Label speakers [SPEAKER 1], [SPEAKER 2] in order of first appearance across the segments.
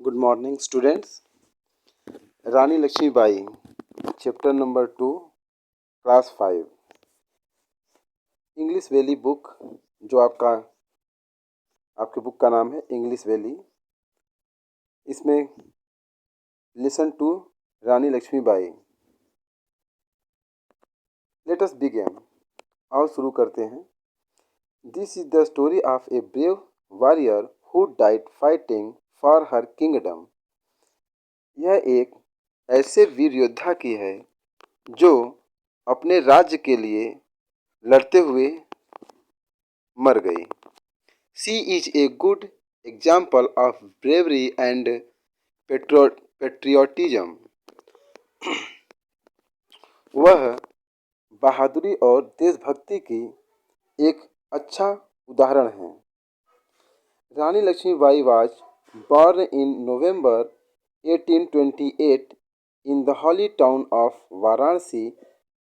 [SPEAKER 1] Good morning, students. Rani Lakshmibai, chapter number 2, class 5, English valley book. जो आपके book का नाम है इंग्लिश वैली। इसमें listen to Rani Lakshmibai. Let us begin. आओ शुरू करते हैं। This is the story of a brave warrior who died fighting for her kingdom. यह एक ऐसे वीर योद्धा की है जो अपने राज्य के लिए लड़ते हुए मर गई। She is a good example of bravery and patriotism. वह बहादुरी और देशभक्ति की एक अच्छा उदाहरण है। Rani Lakshmibai was born in November 1828 in the holy town of Varanasi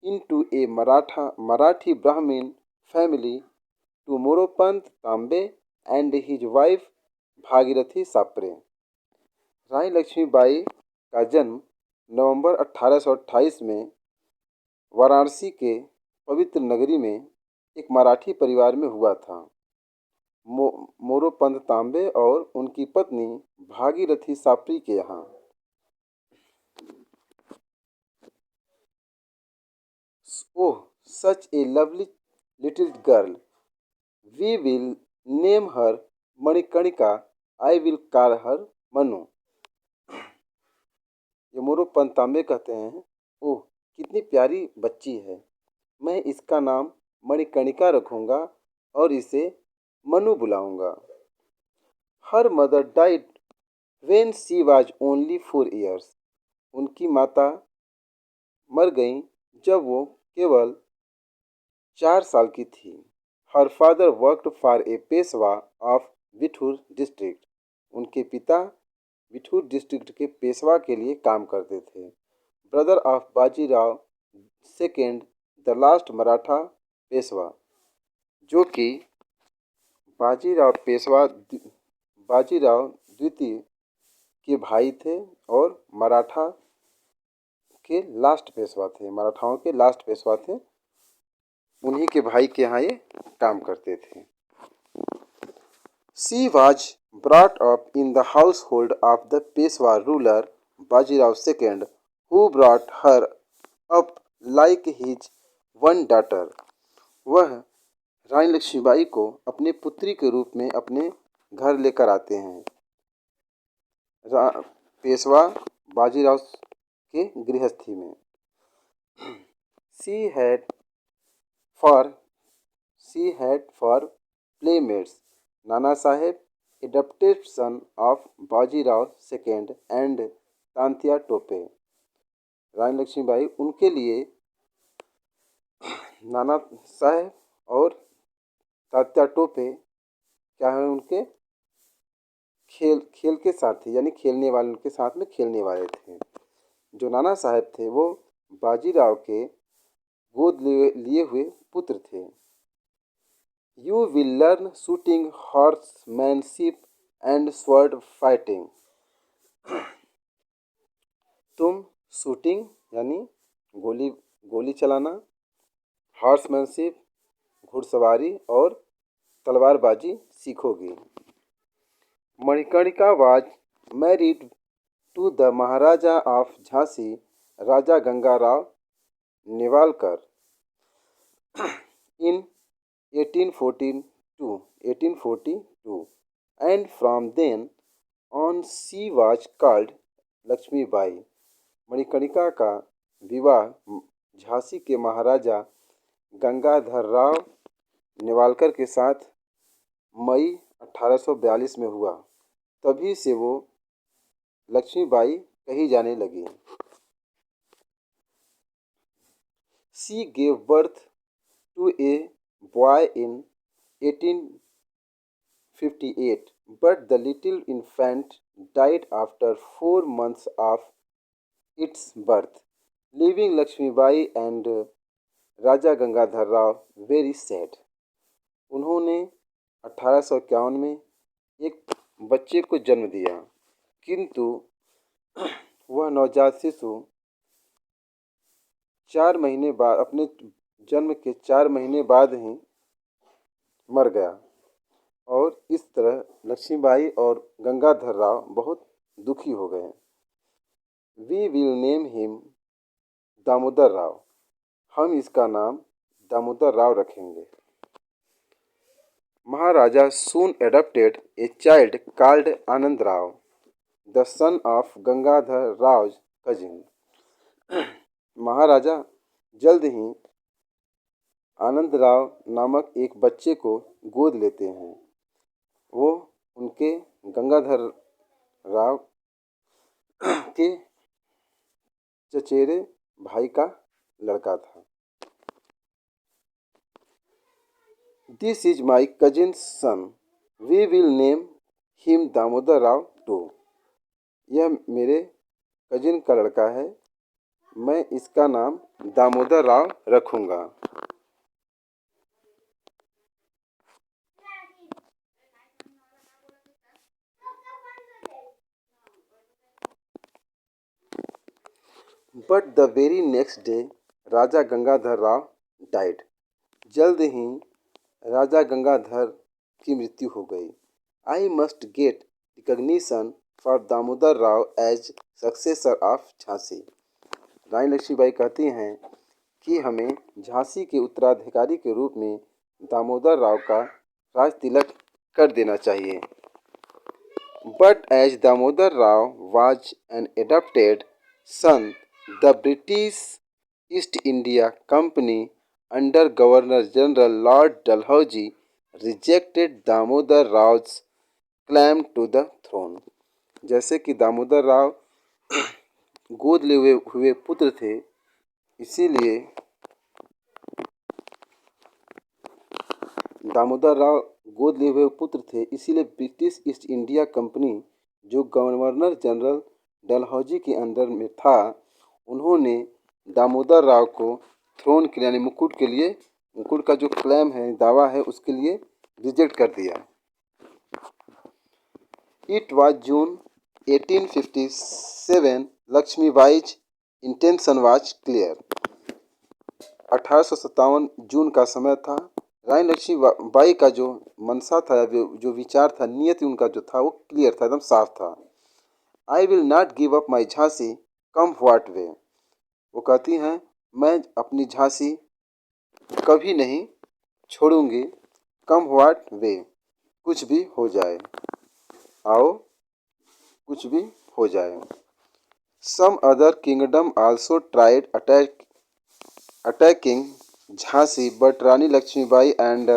[SPEAKER 1] into a Marathi Brahmin family to Moropant Tambe and his wife Bhagirathi Sapre. Rani Lakshmibai का जन्म नवंबर 1828 में वाराणसी के पवित्र नगरी में एक मराठी परिवार में हुआ था। मोरोपंत तांबे और उनकी पत्नी भागीरथी साप्री के यहाँ। Oh, such a lovely little girl, we will name her Manikarnika, I will call her Manu. ये मोरोपंत तांबे कहते हैं, ओह कितनी प्यारी बच्ची है, मैं इसका नाम मणिकर्णिका रखूंगा और इसे मनु बुलाऊंगा। Her mother died when she was only 4 years। उनकी माता मर गईं जब वो केवल 4 साल की थी। Her father worked for a Peshwa of Bithoor district. उनके पिता बिठूर डिस्ट्रिक्ट के पेशवा के लिए काम करते थे। Brother of Bajirao second, the last Maratha Peshwa, जो कि बाजीराव द्वितीय के भाई थे और मराठाओं के लास्ट पेशवा थे। उन्हीं के भाई के यहाँ ये काम करते थे। She was brought up in the house hold of the Peshwa ruler Bajirao second, who brought her up like his one daughter. वह रानी लक्ष्मीबाई को अपनी पुत्री के रूप में अपने घर लेकर आते हैं। पेशवा बाजीराव के गृहस्थी में। She had for playmates Nana Saheb, adopted son of Bajirao second and Tantia Tope. Rani Lakshmibai उनके लिए नाना साहेब और तात्या टोपे क्या है, उनके खेल के साथी, यानी खेलने वाले, उनके साथ में खेलने वाले थे। जो नाना साहेब थे वो बाजीराव के गोद लिए हुए पुत्र थे। You will learn shooting, horsemanship and sword fighting. तुम शूटिंग यानी गोली चलाना, हॉर्समैनशिप घुड़सवारी और तलवारबाजी सीखोगी। Manikarnika was married to the Maharaja of Jhansi, Raja Gangarao Newalkar, in 1842, and from then on she was called Lakshmibai. Manikarnika का विवाह झांसी के महाराजा गंगाधर राव नेवालकर के साथ मई 1842 में हुआ। तभी से वो लक्ष्मीबाई कही जाने लगी। She gave birth to a boy in 1858, but the little infant died after 4 months of its birth, leaving Lakshmibai and Raja Gangadhar Rao very sad. उन्होंने 1851 में एक बच्चे को जन्म दिया, किंतु वह नवजात शिशु 4 महीने बाद, अपने जन्म के 4 महीने बाद ही मर गया। और इस तरह लक्ष्मीबाई और गंगाधर राव बहुत दुखी हो गए। We will name him Damodar Rao. हम इसका नाम दामोदर राव रखेंगे। Maharaja soon adopted a child called Anand Rao, the son of Gangadhar Rao's cousin. महाराजा जल्द ही आनंद राव नामक एक बच्चे को गोद लेते हैं। वो उनके गंगाधर राव के चचेरे भाई का लड़का था। This is my cousin son, we will name him Damodar Rao too. यह मेरे कजिन का लड़का है, मैं इसका नाम दामोदर राव रखूँगा। But the very next day Raja Gangadhar Rao died. जल्द ही राजा गंगाधर की मृत्यु हो गई। I must get recognition for Damodar Rao as successor of Jhansi. Rani Lakshmibai कहती हैं कि हमें झांसी के उत्तराधिकारी के रूप में दामोदर राव का राज तिलक कर देना चाहिए। But as Damodar Rao was an adopted son, the British East India company under Governor General Lord Dalhousie rejected Damodar Rao's claim to the throne। जैसे कि दामोदर राव गोद लिए हुए पुत्र थे, इसीलिए ब्रिटिश ईस्ट इंडिया कंपनी जो गवर्नर जनरल डलहौजी के अंडर में था, उन्होंने दामोदर राव को थ्रोन के यानी मुकुट का जो क्लेम है, दावा है, उसके लिए रिजेक्ट कर दिया। It was June 1857, Lakshmibai's intention was clear. 1857 जून का समय था। रानी लक्ष्मीबाई का जो मनसा था, जो विचार था, नियति उनका जो था, वो क्लियर था, एकदम साफ था। आई will not give up my Jhansi come what way. वो कहती हैं, मैं अपनी झांसी कभी नहीं छोड़ूंगी, कम व्हाट वे, कुछ भी हो जाए, आओ कुछ भी हो जाए। Some other kingdom also tried attacking Jhansi but Rani Lakshmibai and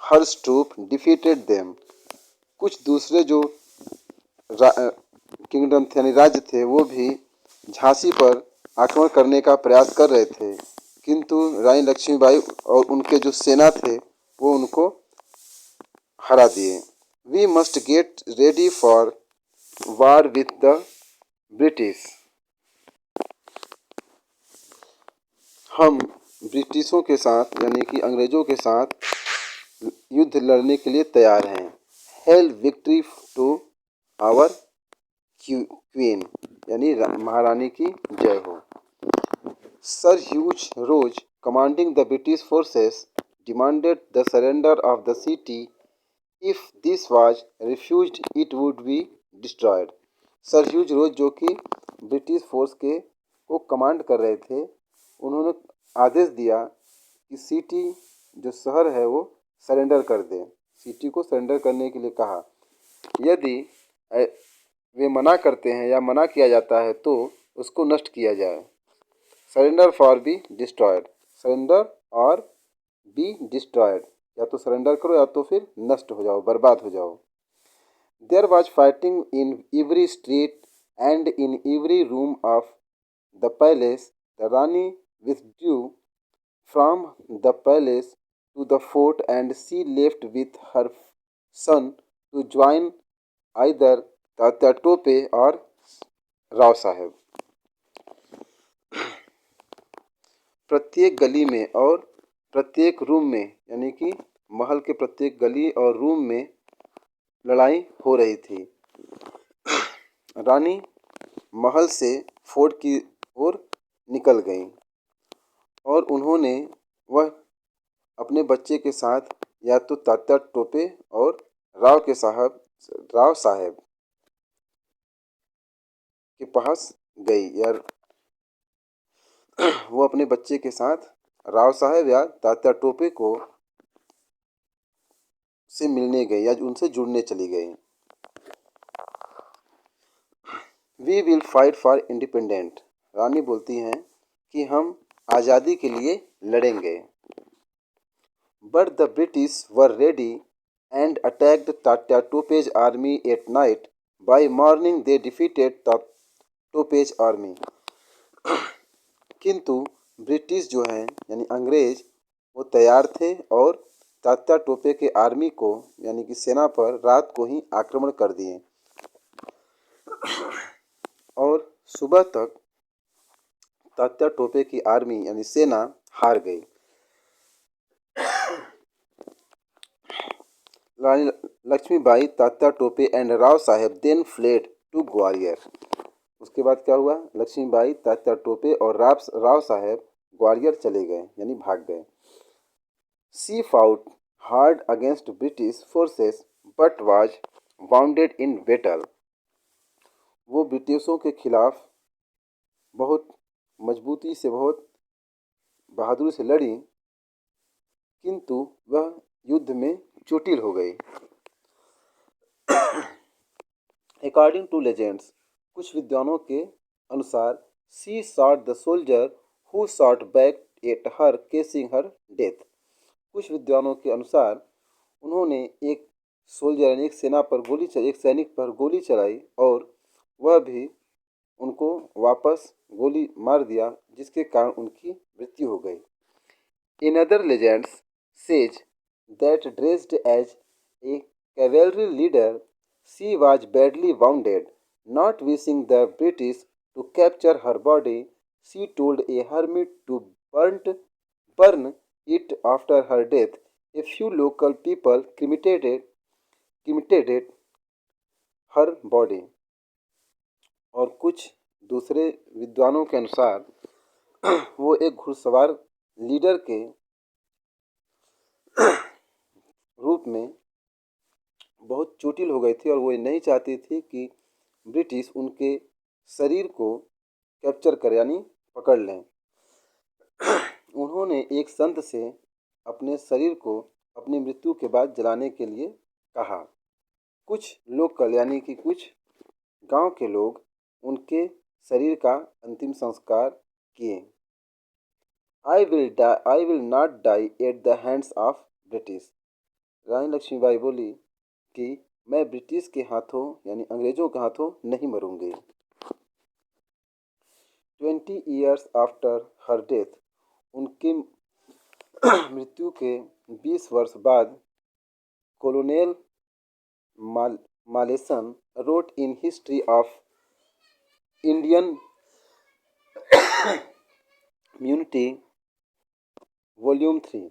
[SPEAKER 1] her troop defeated them. कुछ दूसरे जो किंगडम थे यानी राज्य थे, वो भी झांसी पर आक्रमण करने का प्रयास कर रहे थे, किंतु रानी लक्ष्मीबाई और उनके जो सेना थे वो उनको हरा दिए। We must get ready for war with the British. हम ब्रिटिशों के साथ यानी कि अंग्रेज़ों के साथ युद्ध लड़ने के लिए तैयार हैं। Hail victory to our queen, यानी महारानी की जय हो। Sir Hugh Rose commanding the British forces demanded the surrender of the city. If this was refused it would be destroyed. Sir Hugh Rose, जो कि ब्रिटिश फोर्स के को command कर रहे थे, उन्होंने आदेश दिया कि सिटी जो शहर है वो सरेंडर कर दे। सिटी को सरेंडर करने के लिए कहा। यदि वे मना करते हैं या मना किया जाता है तो उसको नष्ट किया जाए। Surrender for be destroyed, surrender और बी डिस्ट्रॉयड, या तो सरेंडर करो या तो फिर नष्ट हो जाओ, बर्बाद हो जाओ। There was fighting in every street and in every room of the palace. The Rani withdrew from the palace to the fort and she left with her son to join either Tatya Tope और राव साहब। प्रत्येक गली में और प्रत्येक रूम में, यानी कि महल के प्रत्येक गली और रूम में लड़ाई हो रही थी। रानी महल से फोर्ट की ओर निकल गईं और उन्होंने वह अपने बच्चे के साथ या तो तात्या टोपे और राव साहब के पास गई या वो अपने बच्चे के साथ राव साहब या तात्या टोपे को से मिलने गई या उनसे जुड़ने चली गई। We will fight for independent, रानी बोलती हैं कि हम आज़ादी के लिए लड़ेंगे। But the British were ready and attacked Tatya Tope's army at night. By morning they defeated the Tope's army. किंतु ब्रिटिश जो हैं यानी अंग्रेज वो तैयार थे और तात्या टोपे के आर्मी को यानी कि सेना पर रात को ही आक्रमण कर दिए और सुबह तक तात्या टोपे की आर्मी यानी सेना हार गई। Rani Lakshmibai, Tatya Tope and Rao Saheb then fled to Gwalior. उसके बाद क्या हुआ? लक्ष्मीबाई, तात्या टोपे और राव साहेब ग्वालियर चले गए यानी भाग गए। She fought hard against British forces but was wounded in battle. वो ब्रिटिशों के खिलाफ बहुत मजबूती से, बहुत बहादुरी से लड़ी, किंतु वह युद्ध में चोटिल हो गई। अकॉर्डिंग टू लेजेंड्स, कुछ विद्वानों के अनुसार she shot the soldier who shot back at her causing her death. कुछ विद्वानों के अनुसार उन्होंने एक सोल्जर यानी एक सैनिक पर गोली चलाई और वह भी उनको वापस गोली मार दिया, जिसके कारण उनकी मृत्यु हो गई। In other legends says that dressed as a cavalry leader, she was badly wounded. Not wishing the British to capture her body, she told a hermit to burn it after her death. A few local people cremated her body. और कुछ दूसरे विद्वानों के अनुसार वो एक घुड़सवार leader के रूप में बहुत चोटिल हो गई थी और वो नहीं चाहती थी कि ब्रिटिश उनके शरीर को कैप्चर कर यानी पकड़ लें। उन्होंने एक संत से अपने शरीर को अपनी मृत्यु के बाद जलाने के लिए कहा। कुछ लोकल यानी कि कुछ गांव के लोग उनके शरीर का अंतिम संस्कार किए। I will not die at the hands of British. Rani Lakshmibai बोली कि मैं ब्रिटिश के हाथों यानी अंग्रेजों के हाथों नहीं मरूंगी। 20 years आफ्टर हर डेथ, उनकी मृत्यु के 20 वर्ष बाद colonel Malleson wrote in history of Indian mutiny volume 3।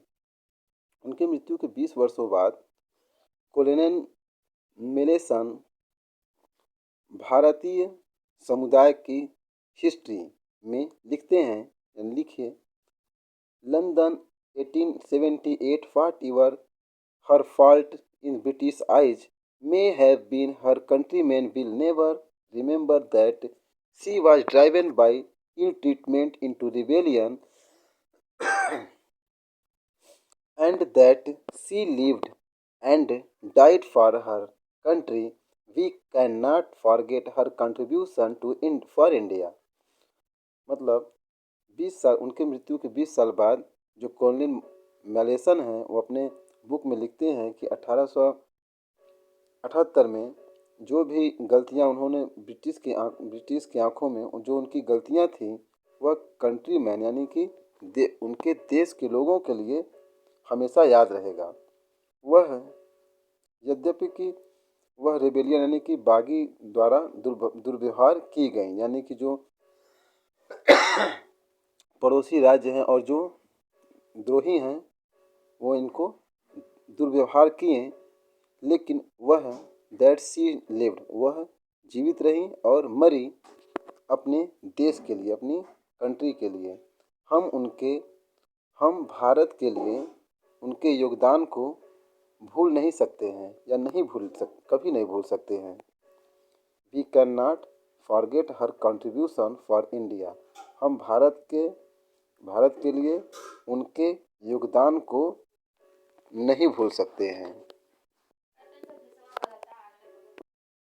[SPEAKER 1] उनकी मृत्यु के 20 वर्षों बाद कोलोनेल मेलेसन भारतीय समुदाय की हिस्ट्री में लिखते हैं, लिखे London 1878 whatever her fault in British eyes may have been, her countrymen will never remember that she was driven by ill treatment into rebellion and that she lived and died for her country. We cannot forget her contribution to for India। मतलब 20 साल, उनके मृत्यु के 20 साल बाद जो colonial मैलेसन हैं वो अपने बुक में लिखते हैं कि 1878 में जो भी गलतियां उन्होंने ब्रिटिश की आंखों में जो उनकी गलतियां थी वह कंट्री मैन यानी कि उनके देश के लोगों के लिए हमेशा याद रहेगा। वह यद्यपि कि वह रेबेलियन यानी कि बागी द्वारा दुर्व्यवहार की गई, यानी कि जो पड़ोसी राज्य हैं और जो द्रोही हैं वो इनको दुर्व्यवहार किए, लेकिन वह दैट शी लिव्ड, वह जीवित रहीं और मरी अपने देश के लिए, अपनी कंट्री के लिए। हम उनके हम भारत के लिए उनके योगदान को भूल नहीं सकते हैं या कभी नहीं भूल सकते हैं। We can not forget her contribution for India. हम भारत के लिए उनके योगदान को नहीं भूल सकते हैं।